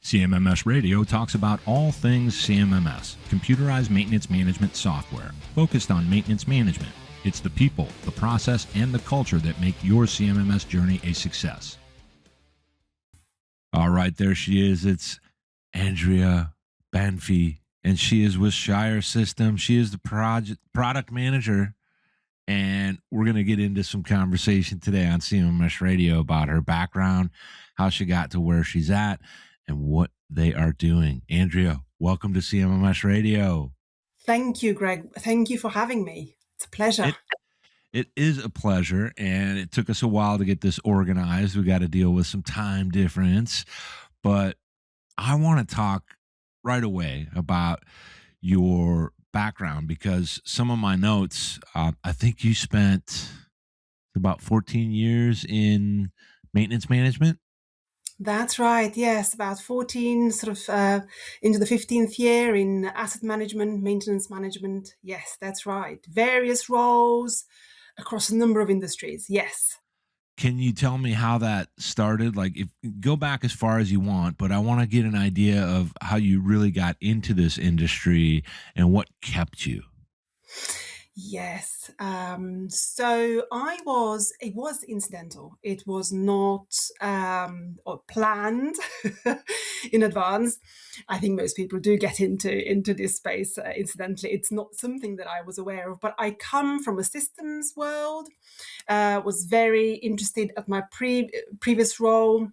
CMMS Radio talks about all things CMMS, computerized maintenance management software, focused on maintenance management. It's the people, the process, and the culture that make your CMMS journey a success. All right, there she is. It's Andrea Banfi, and she is with ShireSystem. She is the product manager, and we're going to get into some conversation today on CMMS Radio about her background, how she got to where she's at, and what they are doing. Andrea, welcome to CMMS Radio. Thank you, Greg. Thank you for having me. It's a pleasure. It is a pleasure, and it took us a while to get this organized. We got to deal with some time difference, but I want to talk right away about your background because some of my notes, I think you spent about 14 years in maintenance management. That's right. Yes, about 14, into the 15th year in asset management, maintenance management. Yes, that's right. Various roles across a number of industries. Yes. Can you tell me how that started? Like, if go back as far as you want, but I want to get an idea of how you really got into this industry and what kept you. Yes. So it was incidental. It was not or planned in advance. I think most people do get into this space incidentally. It's not something that I was aware of, but I come from a systems world, was very interested at my previous role.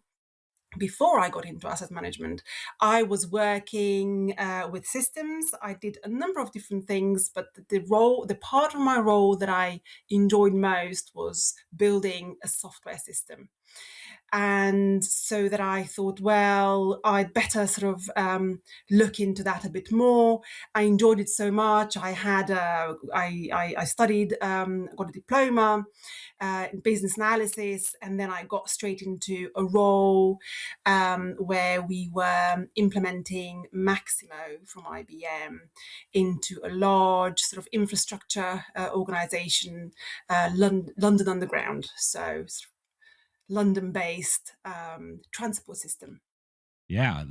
Before I got into asset management, I was working with systems. I did a number of different things, but the part of my role that I enjoyed most was building a software system. And so that I thought, well, I'd better look into that a bit more. I enjoyed it so much. I studied, got a diploma in business analysis, and then I got straight into a role where we were implementing Maximo from IBM into a large sort of infrastructure organization, London Underground. So London-based transport system. Yeah.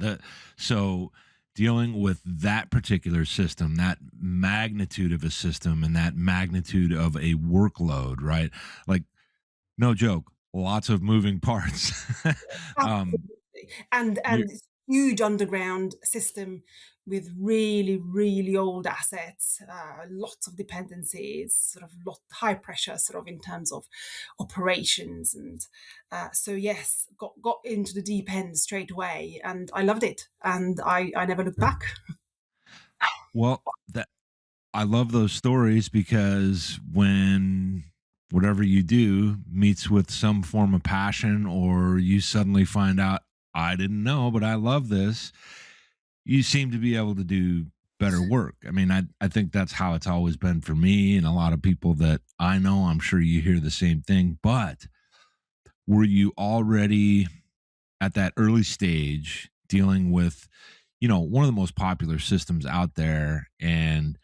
So dealing with that particular system, that magnitude of a system and that magnitude of a workload, right? Like, no joke, lots of moving parts. Absolutely. And it's a huge underground system with really, really old assets, lots of dependencies, high pressure, in terms of operations. And so, yes, got into the deep end straight away, and I loved it, and I never looked back. Well, I love those stories because when whatever you do meets with some form of passion, or you suddenly find out, I didn't know, but I love this, you seem to be able to do better work. I mean, I think that's how it's always been for me and a lot of people that I know. I'm sure you hear the same thing, but were you already at that early stage dealing with, one of the most popular systems out there and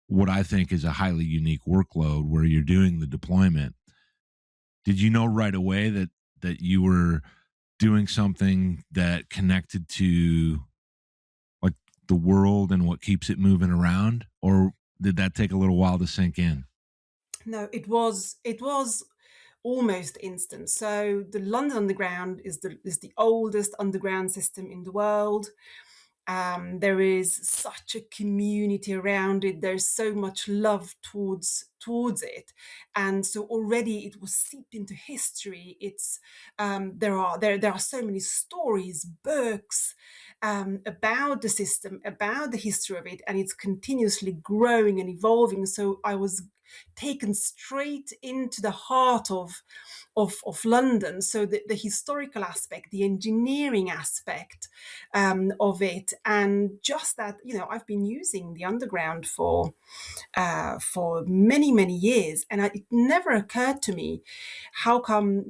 what I think is a highly unique workload where you're doing the deployment? Did you know right away that you were doing something that connected to like the world and what keeps it moving around, or did that take a little while to sink in? No, it was almost instant. So the London Underground is the oldest underground system in the world. There is such a community around it. There's so much love towards it, and so already it was seeped into history. It's there are so many stories, books about the system, about the history of it, and it's continuously growing and evolving. So I was taken straight into the heart of London. So the historical aspect, the engineering aspect of it, and just that, I've been using the underground for many many years, and it never occurred to me, how come,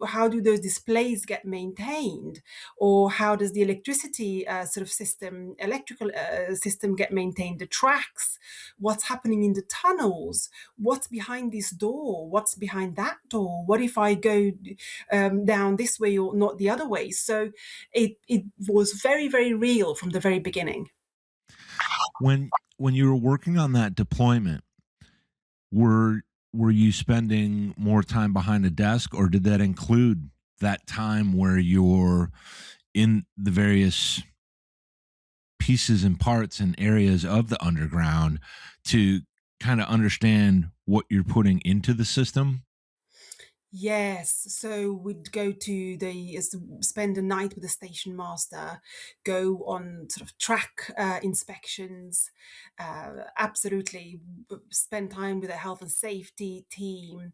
how do those displays get maintained, or how does the electricity electrical system get maintained, the tracks, what's happening in the tunnels, what's behind this door, what's behind that door, what if I go down this way or not the other way. So it was very, very real from the very beginning. When you were working on that deployment, were were you spending more time behind a desk, or did that include that time where you're in the various pieces and parts and areas of the underground to kind of understand what you're putting into the system? Yes, so we'd go to spend a night with the station master, go on sort of track inspections, absolutely spend time with the health and safety team,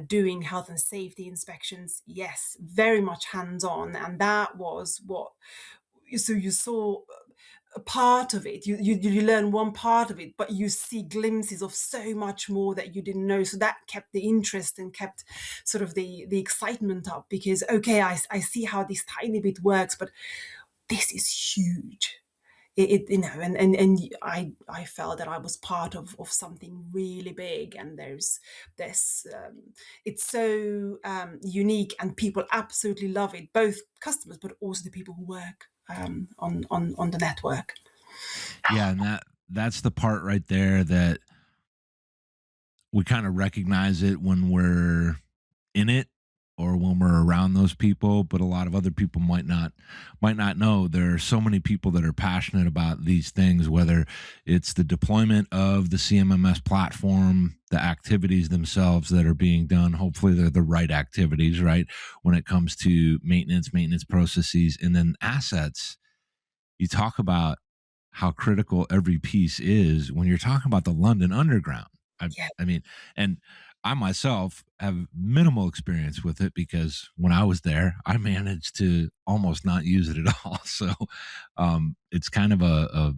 doing health and safety inspections. Yes, very much hands on, and that was what. So you saw a part of it. You learn one part of it, but you see glimpses of so much more that you didn't know. So that kept the interest and kept sort of the excitement up, because okay, I see how this tiny bit works, but this is huge. And I felt that I was part of something really big, and there's it's so unique, and people absolutely love it, both customers but also the people who work on the network. Yeah, and that's the part right there that we kind of recognize it when we're in it or when we're around those people, but a lot of other people might not know. There are so many people that are passionate about these things, whether it's the deployment of the CMMS platform, the activities themselves that are being done. Hopefully they're the right activities, right? When it comes to maintenance processes, and then assets. You talk about how critical every piece is when you're talking about the London Underground. I, Yeah. I mean, and I myself have minimal experience with it because when I was there, I managed to almost not use it at all. So it's kind of a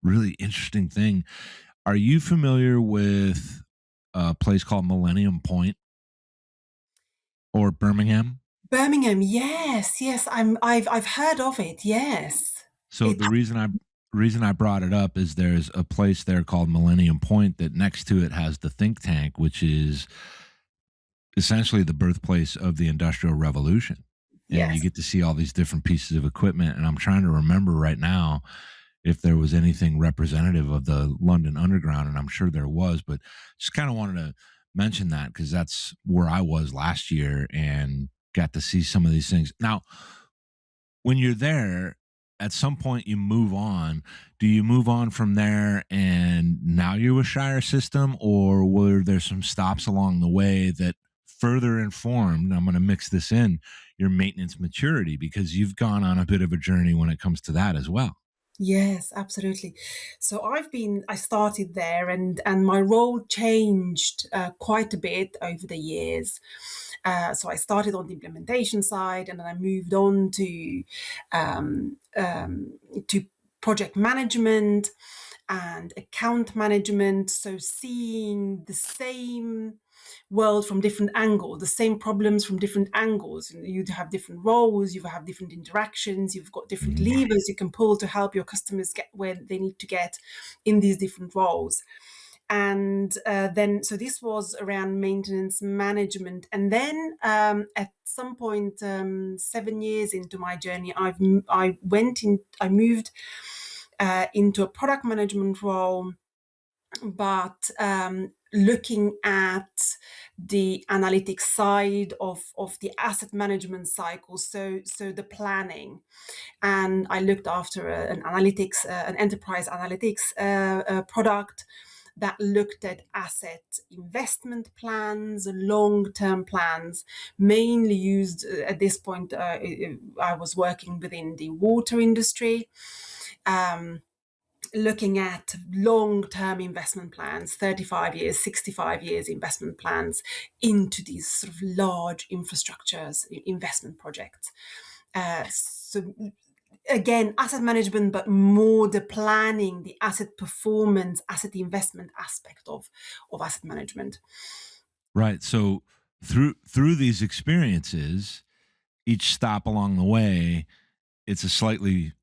really interesting thing. Are you familiar with a place called Millennium Point or Birmingham? Birmingham, yes, yes, I've heard of it. Yes, So it. the reason I brought it up is there's a place there called Millennium Point that next to it has the think tank, which is essentially the birthplace of the Industrial Revolution. And you Yes, get to see all these different pieces of equipment. And I'm trying to remember right now if there was anything representative of the London Underground, and I'm sure there was, but just kind of wanted to mention that because that's where I was last year and got to see some of these things. Now, when you're there, at some point you move on. Do you move on from there and now you're with Shire System, or were there some stops along the way that further informed? I'm going to mix this in your maintenance maturity because you've gone on a bit of a journey when it comes to that as well. yes, absolutely. So I started there, and my role changed quite a bit over the years. So I started on the implementation side, and then I moved on to project management and account management. So seeing the same world from different angles, the same problems from different angles. You'd have different roles, you have different interactions, you've got different Mhm. levers you can pull to help your customers get where they need to get in these different roles. And so this was around maintenance management. And then at some point, 7 years into my journey, I moved into a product management role, but looking at the analytics side of the asset management cycle, so the planning. And I looked after an enterprise analytics product that looked at asset investment plans, long-term plans, mainly used at this point. I was working within the water industry. Um, Looking at long-term investment plans, 35 years, 65 years investment plans into these sort of large infrastructures investment projects. So again, asset management, but more the planning, the asset performance, asset investment aspect of asset management. Right. So through these experiences, each stop along the way, it's a slightly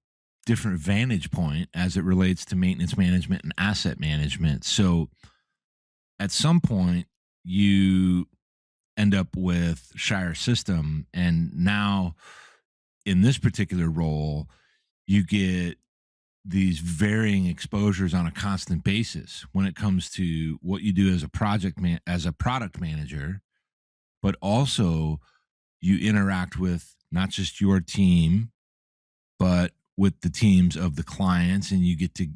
different vantage point as it relates to maintenance management and asset management. So at some point, you end up with ShireSystem, and now in this particular role, you get these varying exposures on a constant basis when it comes to what you do as a as a product manager, but also you interact with not just your team, but with the teams of the clients, and you get to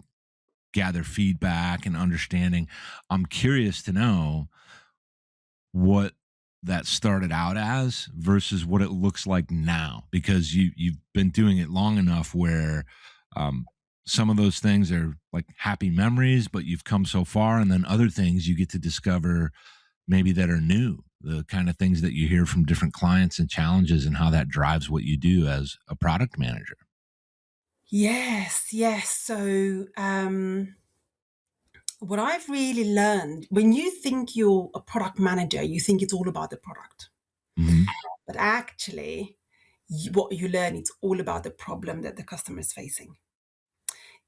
gather feedback and understanding. I'm curious to know what that started out as versus what it looks like now, because you've been doing it long enough where um, some of those things are like happy memories, but you've come so far, and then other things you get to discover maybe that are new, the kind of things that you hear from different clients and challenges, and how that drives what you do as a product manager. Yes, yes. So, what I've really learned, when you think you're a product manager, you think it's all about the product. Hmm. But actually, what you learn, it's all about the problem that the customer is facing.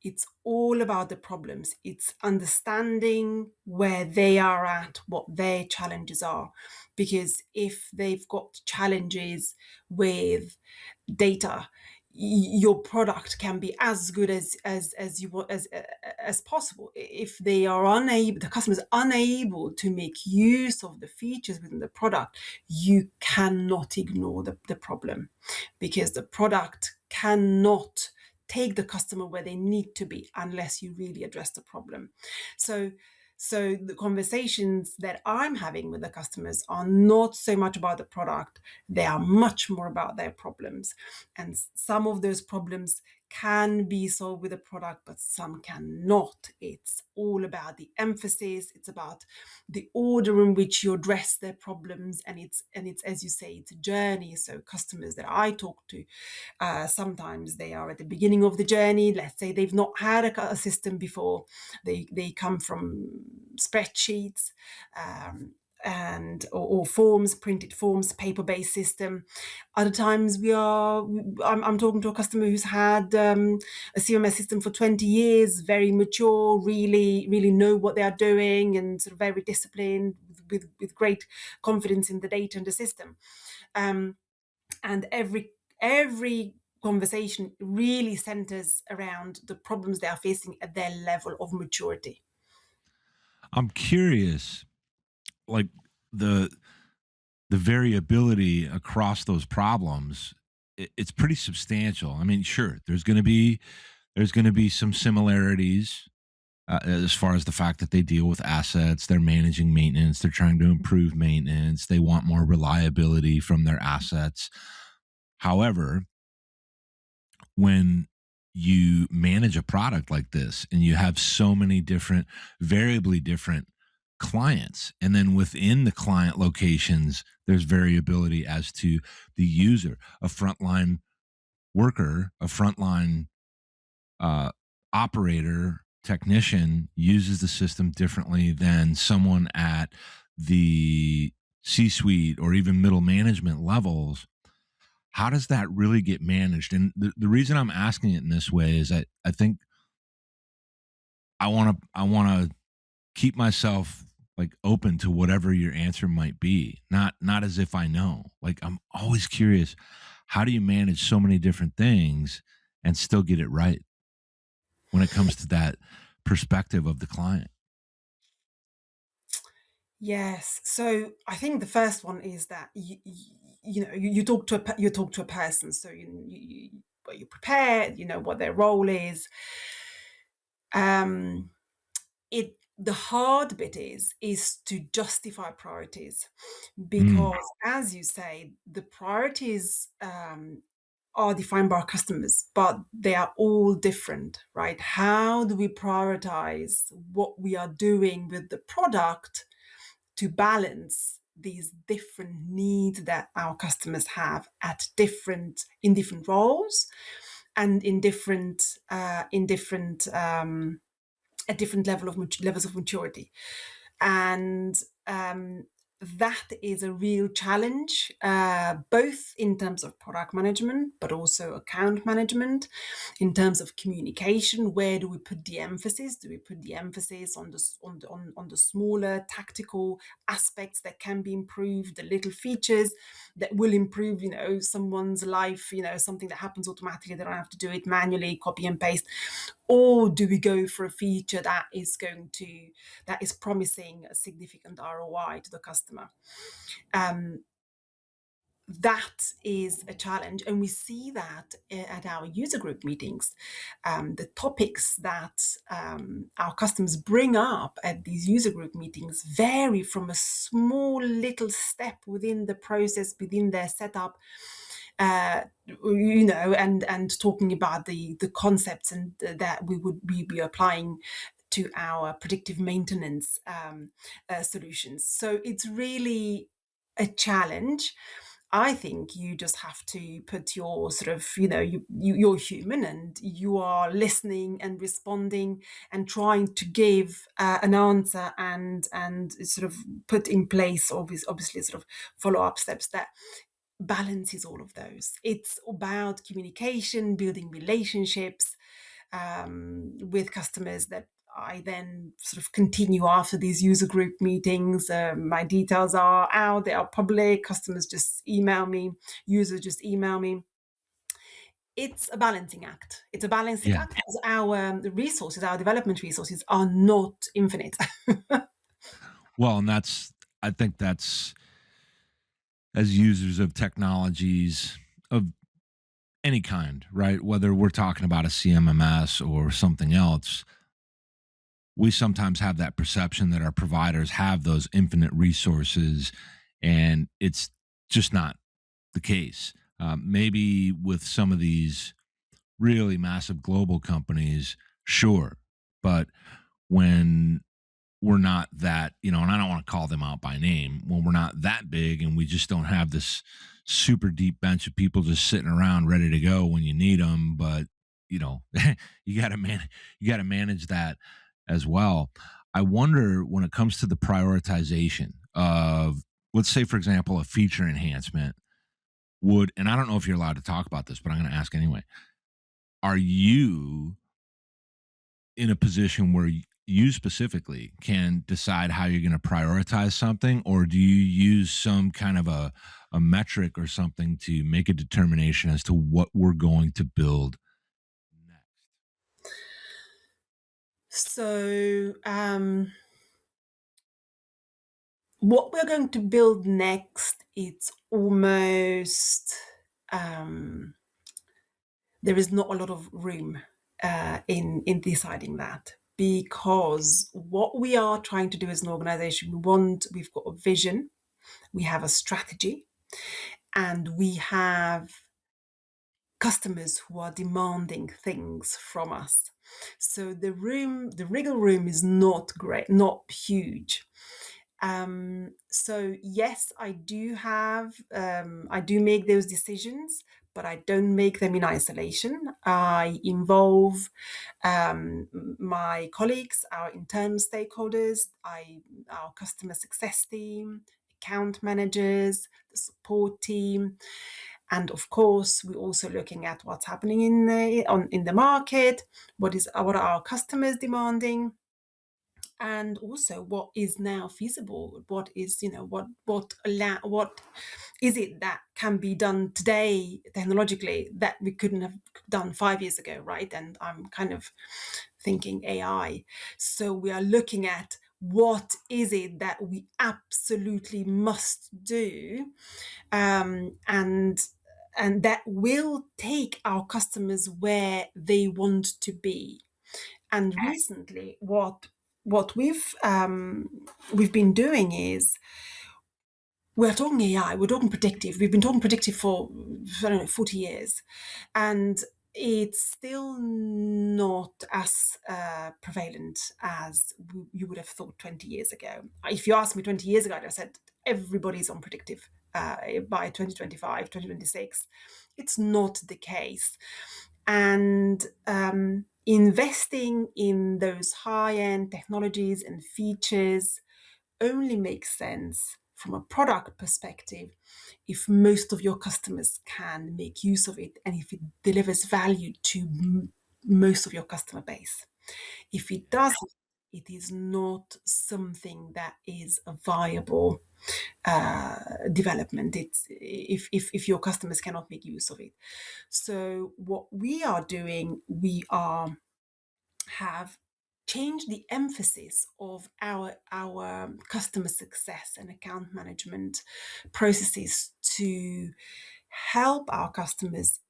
It's all about the problems. It's understanding where they are at, what their challenges are. Because if they've got challenges with data, your product can be as good as you want as possible. If they are unable, the customer is unable to make use of the features within the product, you cannot ignore the problem, because the product cannot take the customer where they need to be unless you really address the problem. So so the conversations that I'm having with the customers are not so much about the product, they are much more about their problems. And some of those problems can be solved with a product, but some cannot. It's all about the emphasis, it's about the order in which you address their problems, and it's as you say, it's a journey. So customers that I talk to, sometimes they are at the beginning of the journey. Let's say they've not had a system before. They come from spreadsheets, and or forms, printed forms, paper-based system. Other times I'm talking to a customer who's had a CMMS system for 20 years, very mature, really know what they are doing, and sort of very disciplined, with great confidence in the data and the system. And every conversation really centers around the problems they are facing at their level of maturity. I'm curious, like the the variability across those problems, it's pretty substantial. I mean, sure, there's going to be some similarities as far as the fact that they deal with assets, they're managing maintenance, they're trying to improve maintenance, they want more reliability from their assets. However, when you manage a product like this and you have so many different, variably different clients, and then within the client locations, there's variability as to the user, a frontline worker, a frontline uh, operator, technician uses the system differently than someone at the C suite or even middle management levels. How does that really get managed? And the reason I'm asking it in this way is I think I want to keep myself like open to whatever your answer might be. Not as if I know. Like I'm always curious, how do you manage so many different things and still get it right when it comes to that perspective of the client? Yes. So I think the first one is that you talk to you talk to a person, so well, you prepare, you know what their role is. Um, the hard bit is to justify priorities, Mm, because as you say, the priorities are defined by our customers, but they are all different, right? How do we prioritize what we are doing with the product to balance these different needs that our customers have at different in different roles? and in different at different levels of maturity. And that is a real challenge, both in terms of product management, but also account management, in terms of communication. Where do we put the emphasis? Do we put the emphasis on the smaller tactical aspects that can be improved, the little features that will improve, someone's life, something that happens automatically, they don't have to do it manually, copy and paste? Or do we go for a feature that is promising a significant ROI to the customer? That is a challenge, and we see that at our user group meetings. The topics that our customers bring up at these user group meetings vary from a small little step within the process, within their setup, and talking about the concepts and that we would be applying to our predictive maintenance solutions. So it's really a challenge. I think you just have to put your sort of, you're human, and you are listening and responding and trying to give an answer and sort of put in place, obviously sort of follow-up steps that balances all of those. It's about communication, building relationships with customers that I then sort of continue after these user group meetings. My details are out, they are public, customers just email me, users just email me. It's a balancing act. It's a balancing act because our resources, our development resources are not infinite. Well, and I think that's, as users of technologies of any kind, right? Whether we're talking about a CMMS or something else, we sometimes have that perception that our providers have those infinite resources, and it's just not the case. Maybe with some of these really massive global companies, sure. But when we're not that, and I don't want to call them out by name, when we're not that big and we just don't have this super deep bench of people just sitting around ready to go when you need them, but you got to manage that as well. I wonder, when it comes to the prioritization of, let's say, for example, a feature enhancement and I don't know if you're allowed to talk about this, but I'm going to ask anyway. Are you in a position where you specifically can decide how you're going to prioritize something, or do you use some kind of a metric or something to make a determination as to what we're going to build next? So what we're going to build next, it's almost there is not a lot of room in deciding that, because what we are trying to do as an organization, we've got a vision, we have a strategy, and we have customers who are demanding things from us. So the wriggle room is not great, not huge. So yes, I do make those decisions, but I don't make them in isolation. I involve my colleagues, our internal stakeholders, our customer success team, account managers, the support team. And of course, we're also looking at what's happening in the market, what are our customers demanding, and also what is now feasible, what is what is it that can be done today technologically that we couldn't have done 5 years ago, right? And I'm kind of thinking AI. So we are looking at what is it that we absolutely must do, and that will take our customers where they want to be. And recently, what we've been doing is, we're talking AI, we're talking predictive. We've been talking predictive for 40 years, and it's still not as prevalent as you would have thought 20 years ago. If you asked me 20 years ago, I'd have said everybody's on predictive by 2025, 2026. It's not the case. And investing in those high-end technologies and features only makes sense from a product perspective if most of your customers can make use of it and if it delivers value to most of your customer base. If it doesn't, it is not something that is a viable development. It's if your customers cannot make use of it. So what we are doing, we are have changed the emphasis of our customer success and account management processes to help our customers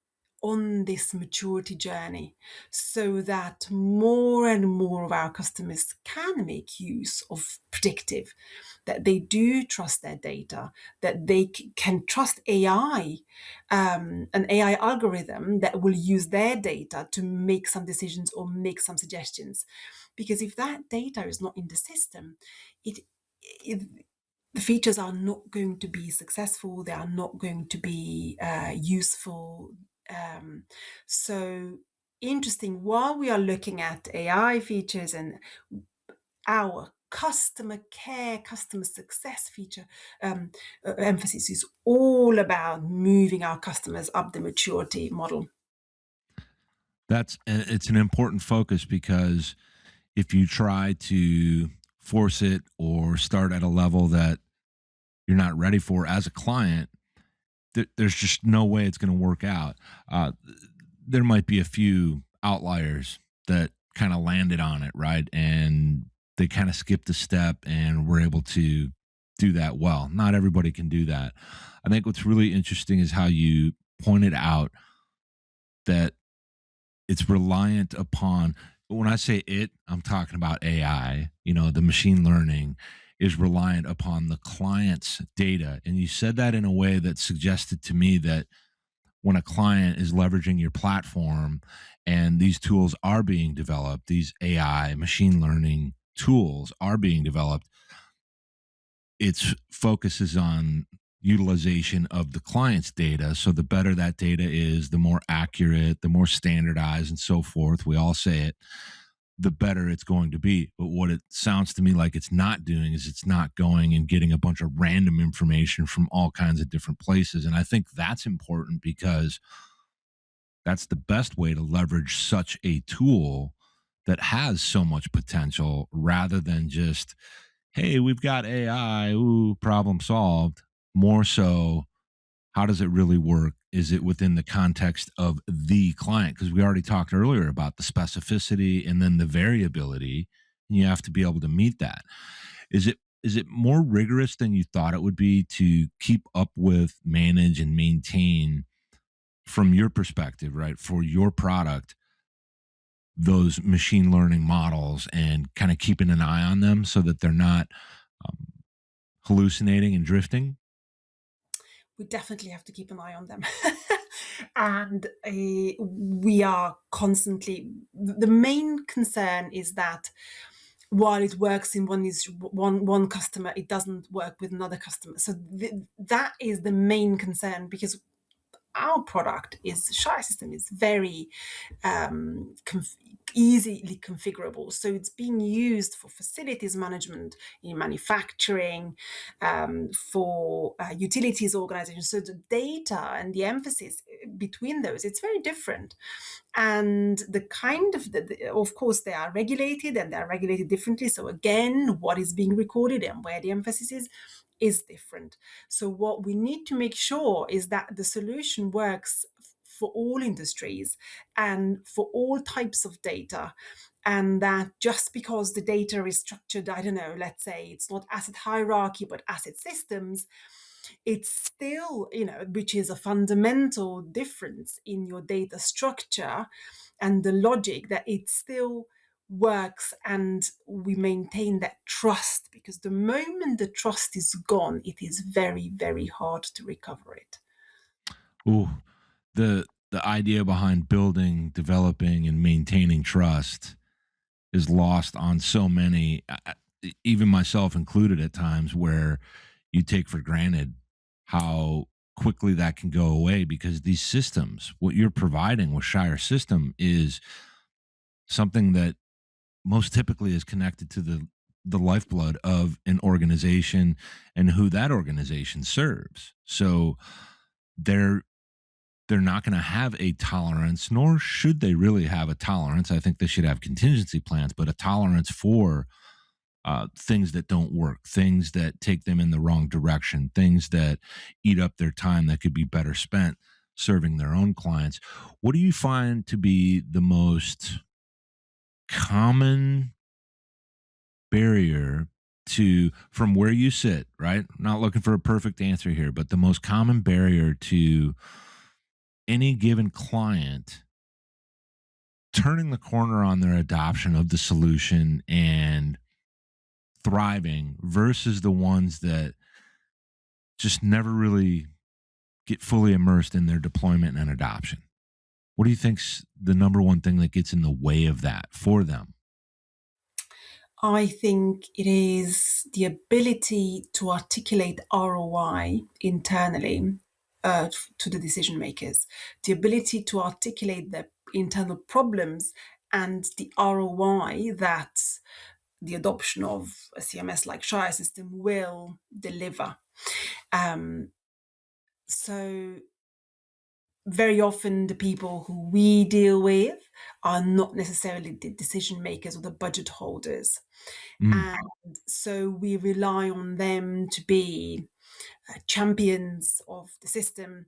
on this maturity journey so that more and more of our customers can make use of predictive, that they do trust their data, that they can trust AI, an AI algorithm that will use their data to make some decisions or make some suggestions. Because if that data is not in the system, it the features are not going to be successful, they are not going to be useful. So interesting, while we are looking at AI features and our customer care, customer success feature emphasis is all about moving our customers up the maturity model. It's an important focus because if you try to force it or start at a level that you're not ready for as a client, there's just no way it's going to work out. There might be a few outliers that kind of landed on it, right? And they kind of skipped a step and were able to do that well. Not everybody can do that. I think what's really interesting is how you pointed out that it's reliant upon, when I say it, I'm talking about AI, the machine learning is reliant upon the client's data. And you said that in a way that suggested to me that when a client is leveraging your platform and these tools are being developed, these AI machine learning tools are being developed, its focuses on utilization of the client's data. So the better that data is, the more accurate, the more standardized and so forth. We all say it, the better it's going to be. But what it sounds to me like it's not doing is it's not going and getting a bunch of random information from all kinds of different places. And I think that's important because that's the best way to leverage such a tool that has so much potential rather than just, hey, we've got AI, ooh, problem solved. More so, how does it really work? Is it within the context of the client? Because we already talked earlier about the specificity and then the variability, and you have to be able to meet that. Is it more rigorous than you thought it would be to keep up with, manage, and maintain from your perspective, right, for your product, those machine learning models and kind of keeping an eye on them so that they're not um, hallucinating and drifting? We definitely have to keep an eye on them. And we are constantly, the main concern is that while it works in one customer, it doesn't work with another customer. So that is the main concern, because our product is ShireSystem is very easily configurable. So it's being used for facilities management in manufacturing, for utilities organizations. So the data and the emphasis between those, it's very different. And the kind of course, they are regulated and they are regulated differently. So again, what is being recorded and where the emphasis is different. So what we need to make sure is that the solution works for all industries and for all types of data. And that just because the data is structured, I don't know, let's say it's not asset hierarchy, but asset systems, it's still, which is a fundamental difference in your data structure and the logic, that it still works and we maintain that trust, because the moment the trust is gone, it is very, very hard to recover it. Ooh, the idea behind building, developing, and maintaining trust is lost on so many, even myself included, at times where you take for granted how quickly that can go away, because these systems, what you're providing with ShireSystem, is something that most typically is connected to the lifeblood of an organization and who that organization serves. So they're they're not going to have a tolerance, nor should they really have a tolerance. I think they should have contingency plans, but a tolerance for things that don't work, things that take them in the wrong direction, things that eat up their time that could be better spent serving their own clients. What do you find to be the most common barrier to, from where you sit, right? I'm not looking for a perfect answer here, but the most common barrier to any given client turning the corner on their adoption of the solution and thriving versus the ones that just never really get fully immersed in their deployment and adoption? What do you think's the number one thing that gets in the way of that for them? I think it is the ability to articulate ROI internally to the decision makers, the ability to articulate their internal problems and the ROI that the adoption of a CMS like ShireSystem will deliver. Um, so very often the people who we deal with are not necessarily the decision makers or the budget holders. Mm, And so we rely on them to be champions of the system,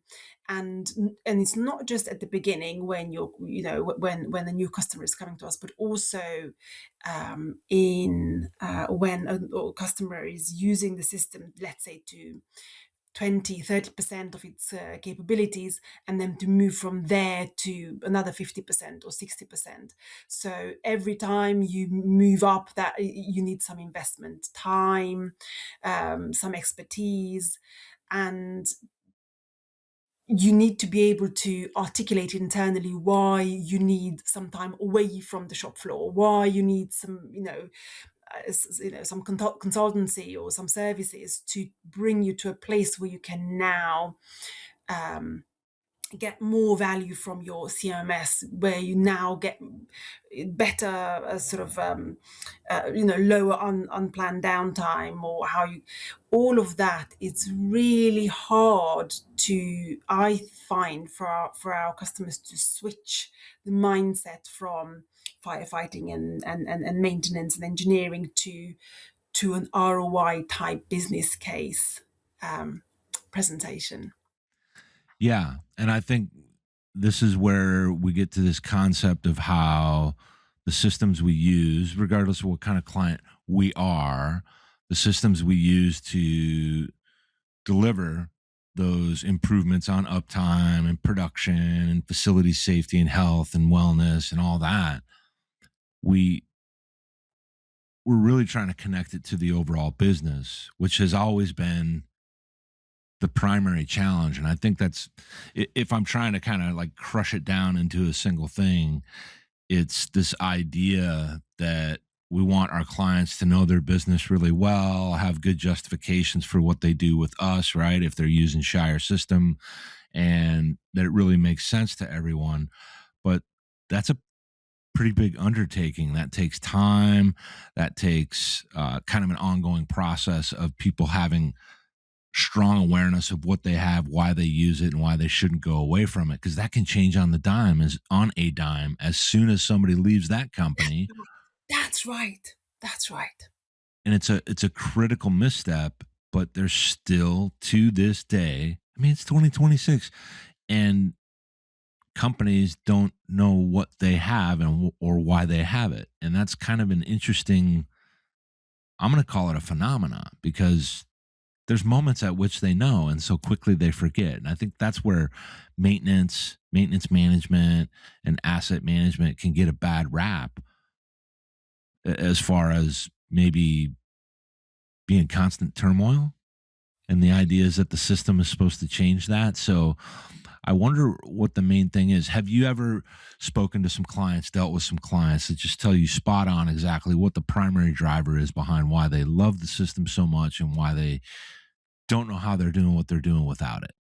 and it's not just at the beginning when when a new customer is coming to us, but also in when a customer is using the system, let's say to 20-30% of its capabilities, and then to move from there to another 50% or 60%. So every time you move up, that you need some investment, time, some expertise, and you need to be able to articulate internally why you need some time away from the shop floor, why you need some some consultancy or some services to bring you to a place where you can now um, get more value from your CMMS, where you now get better lower unplanned downtime, or how you, all of that. It's really hard to, I find, for our customers to switch the mindset from firefighting and maintenance and engineering to an ROI type business case presentation. yeah. And I think this is where we get to this concept of how the systems we use, regardless of what kind of client we are, the systems we use to deliver those improvements on uptime and production and facility safety and health and wellness and all that, we we're really trying to connect it to the overall business, which has always been the primary challenge. And I think that's, if I'm trying to kind of like crush it down into a single thing, it's this idea that we want our clients to know their business really well, have good justifications for what they do with us, right? If they're using Shire System, and that it really makes sense to everyone. But that's a pretty big undertaking. That takes time. That takes kind of an ongoing process of people having strong awareness of what they have, why they use it, and why they shouldn't go away from it. Because that can change on the dime, as on a dime, as soon as somebody leaves that company. That's right. That's right. And it's a critical misstep, but there's still, to this day, I mean, it's 2026, and companies don't know what they have and or why they have it. And that's kind of an interesting, I'm going to call it a phenomenon, because there's moments at which they know and so quickly they forget. And I think that's where maintenance management and asset management can get a bad rap, as far as maybe being constant turmoil. And the idea is that the system is supposed to change that. So I wonder what the main thing is. Have you ever spoken to some clients, dealt with some clients that just tell you spot on exactly what the primary driver is behind why they love the system so much and why they don't know how they're doing what they're doing without it?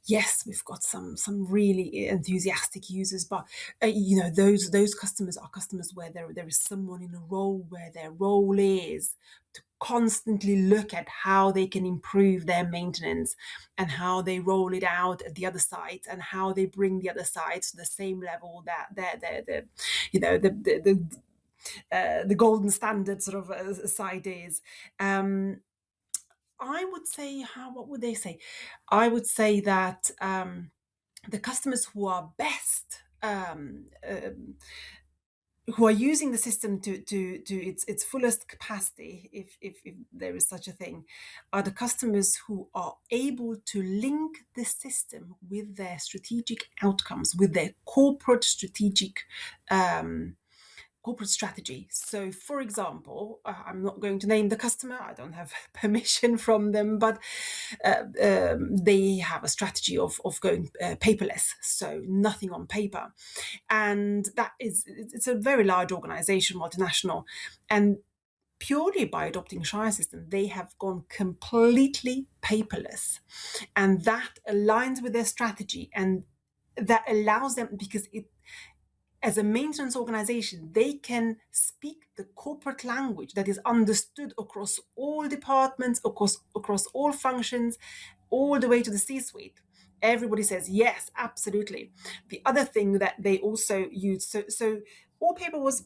Yes, we've got some really enthusiastic users, but those customers are customers where there is someone in a role where their role is to constantly look at how they can improve their maintenance and how they roll it out at the other site and how they bring the other sites to the same level that the the golden standard sort of site is. I would say, what would they say? I would say that the customers who are best, who are using the system to its fullest capacity, if there is such a thing, are the customers who are able to link the system with their strategic outcomes, with their corporate strategy. So, for example, I'm not going to name the customer, I don't have permission from them, but they have a strategy of going paperless, so nothing on paper. And it's a very large organization, multinational. And purely by adopting ShireSystem, they have gone completely paperless. And that aligns with their strategy, and that allows them, because as a maintenance organization, they can speak the corporate language that is understood across all departments, across all functions, all the way to the C-suite. Everybody says, yes, absolutely. The other thing that they also use, so all paper was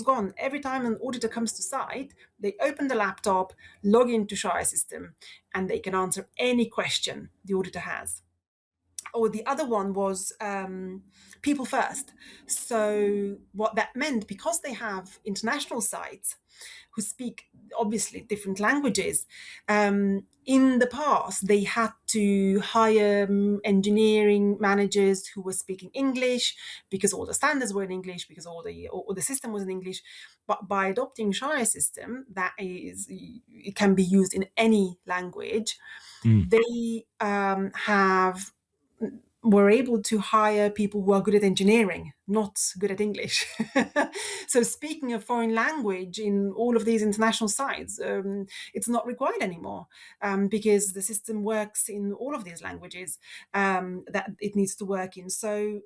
gone. Every time an auditor comes to site, they open the laptop, log into ShireSystem, and they can answer any question the auditor has. Or the other one was people first. So what that meant, because they have international sites who speak obviously different languages, in the past they had to hire engineering managers who were speaking English because all the standards were in English, because all the system was in English. But by adopting ShireSystem, it can be used in any language. They were able to hire people who are good at engineering, not good at English. So speaking a foreign language in all of these international sites, it's not required anymore, because the system works in all of these languages that it needs to work in. So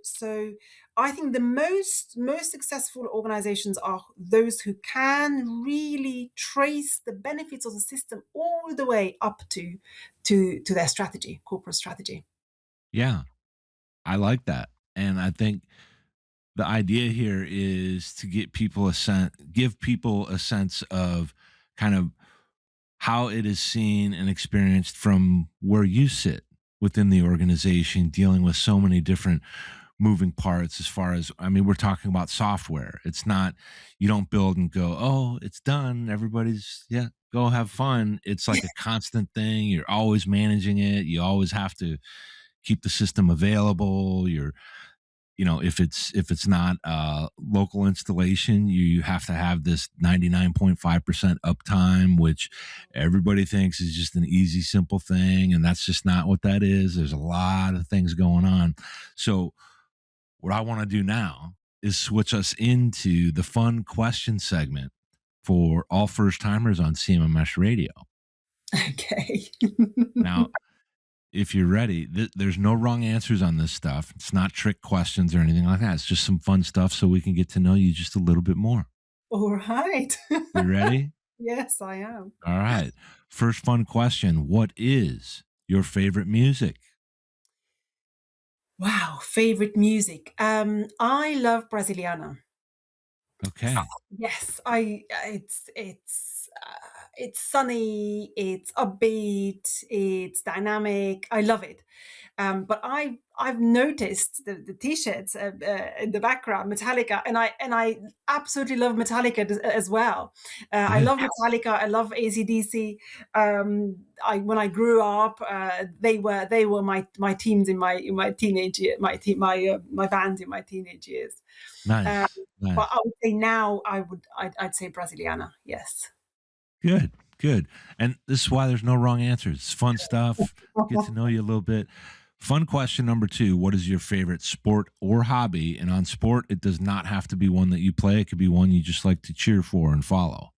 I think the most successful organizations are those who can really trace the benefits of the system all the way up to their strategy, corporate strategy. Yeah, I like that. And I think the idea here is to give people a sense of kind of how it is seen and experienced from where you sit within the organization, dealing with so many different moving parts. As far as, I mean, we're talking about software. It's not, you don't build and go, oh, it's done, everybody's, yeah, go have fun. It's like a constant thing. You're always managing it. You always have to keep the system available. If it's not local installation, you have to have this 99.5% uptime, which everybody thinks is just an easy, simple thing. And that's just not what that is. There's a lot of things going on. So what I want to do now is switch us into the fun question segment for all first timers on CMMS radio. Okay. Now, if you're ready, there's no wrong answers on this stuff. It's not trick questions or anything like that. It's just some fun stuff so we can get to know you just a little bit more. All right. You ready? Yes, I am. All right. First fun question. What is your favorite music? Wow, favorite music. I love Brasiliana. Okay. Yes, it's sunny, it's upbeat, it's dynamic. I love it. But I've noticed the t-shirts in the background, Metallica, and I absolutely love Metallica as well. I love Metallica. I love AC/DC. When I grew up, they were my teams in my teenage year, my band in my teenage years. Nice. But I would say now I'd say Brasiliana. Yes. Good. And this is why there's no wrong answers. It's fun stuff. Get to know you a little bit. Fun question number 2. What is your favorite sport or hobby? And on sport, it does not have to be one that you play. It could be one you just like to cheer for and follow.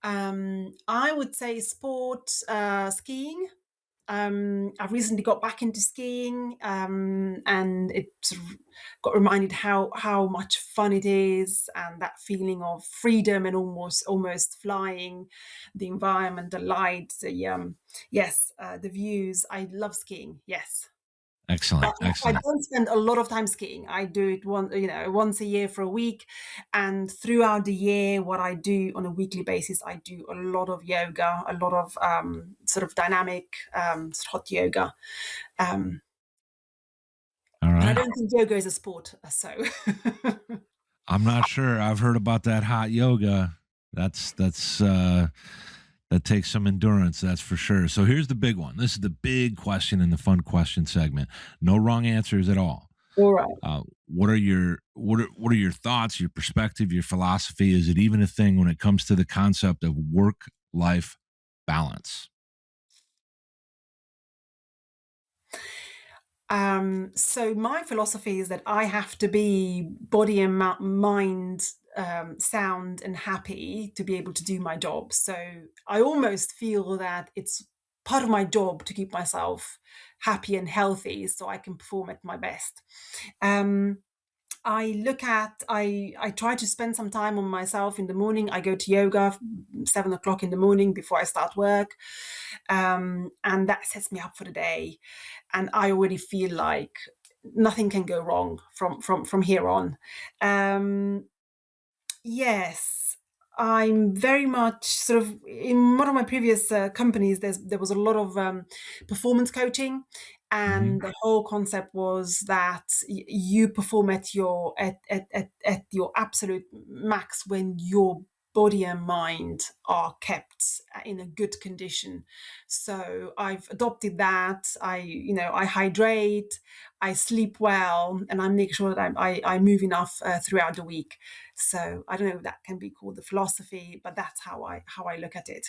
I would say sport, skiing. I've recently got back into skiing, and it sort of got reminded how much fun it is, and that feeling of freedom and almost flying, the environment, the light, the views. I love skiing. Yes. But Excellent. I Excellent. don't spend a lot of time skiing. I do it once a year for a week, and throughout the year, what I do on a weekly basis, I do a lot of yoga, a lot of sort of dynamic hot yoga. Um, All but I right. don't think yoga is a sport, so. I'm not sure. I've heard about that hot yoga. That's that takes some endurance, that's for sure. So here's the big one. This is the big question in the fun question segment. No wrong answers at all. All right. What are your thoughts, your perspective, your philosophy? Is it even a thing when it comes to the concept of work-life balance? So my philosophy is that I have to be body and mind sound and happy to be able to do my job. So I almost feel that it's part of my job to keep myself happy and healthy so I can perform at my best. Um, I try to spend some time on myself in the morning. I go to yoga 7 o'clock in the morning before I start work. And that sets me up for the day. And I already feel like nothing can go wrong from here on. Um, Yes, I'm very much sort of in one of my previous companies. There was a lot of performance coaching, Mm-hmm. and the whole concept was that you perform at your absolute max when your body and mind are kept in a good condition. So I've adopted that. I hydrate, I sleep well, and I make sure that I move enough throughout the week. So I don't know if that can be called the philosophy, but that's how I look at it.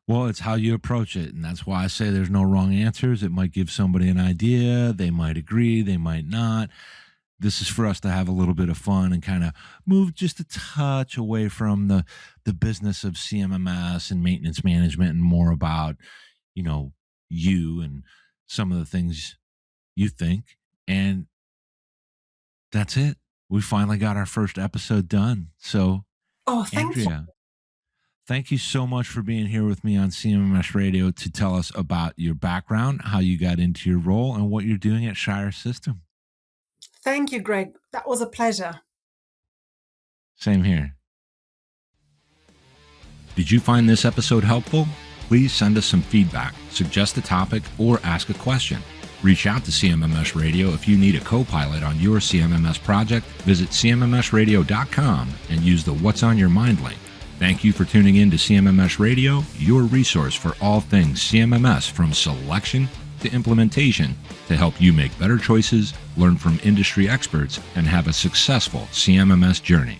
Well, it's how you approach it. And that's why I say there's no wrong answers. It might give somebody an idea. They might agree, they might not. This is for us to have a little bit of fun and kind of move just a touch away from the business of CMMS and maintenance management and more about, you know, you and some of the things you think. And that's it. We finally got our first episode done. So, Oh, thank you. Andrea, thank you so much for being here with me on CMMS Radio to tell us about your background, how you got into your role, and what you're doing at ShireSystem. Thank you, Greg. That was a pleasure. Same here. Did you find this episode helpful? Please send us some feedback, suggest a topic, or ask a question. Reach out to CMMS Radio if you need a co-pilot on your CMMS project. Visit CMMSradio.com and use the What's on Your Mind link. Thank you for tuning in to CMMS Radio, your resource for all things CMMS from selection to implementation to help you make better choices, learn from industry experts, and have a successful CMMS journey.